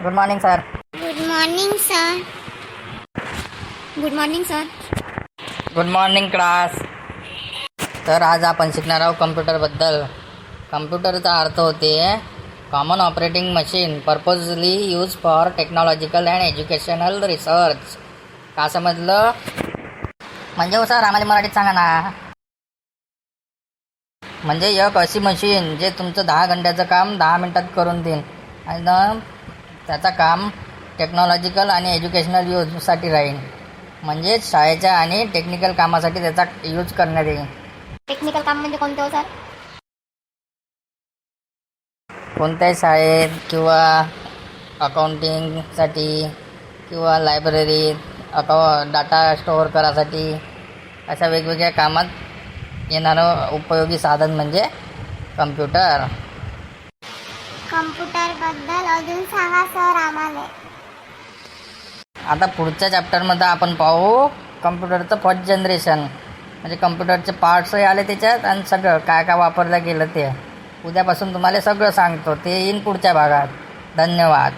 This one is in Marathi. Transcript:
Good morning sir. Good morning sir. Good morning sir. Good morning class. तर आज आपण शिकणार आहोत कम्प्युटरबद्दल. कम्प्युटरचा अर्थ होते common operating machine purposely use for technological and educational research. का समजलं? म्हणजे हो सर, आम्हाला मराठीत सांगा ना. म्हणजे एक अशी मशीन जे तुमचं 10 घंट्याचं काम 10 मिनिटात करून देईल आणि त्याचं काम टेक्नॉलॉजिकल आणि एज्युकेशनल यूजसाठी राहील. म्हणजेच शाळेच्या आणि टेक्निकल कामासाठी त्याचा यूज करण्यात येईल. टेक्निकल काम म्हणजे कोणते हो सर? कोणत्याही शाळेत किंवा अकाउंटिंगसाठी किंवा लायब्ररीत डाटा स्टोअर करायसाठी अशा वेगवेगळ्या कामात येणारं उपयोगी साधन म्हणजे कम्प्युटर. कम्प्युटर बद्दल अजून सांगा सर आम्हाला. आता पुढच्या चॅप्टरमध्ये आपण पाहू कम्प्युटरचं फर्स्ट जनरेशन. म्हणजे कम्प्युटरचे पार्ट्सही आले त्याच्यात आणि सगळं काय काय वापरलं गेलं ते. उद्यापासून तुम्हाला सगळं सांगतो. ते येईन पुढच्या भागात. धन्यवाद.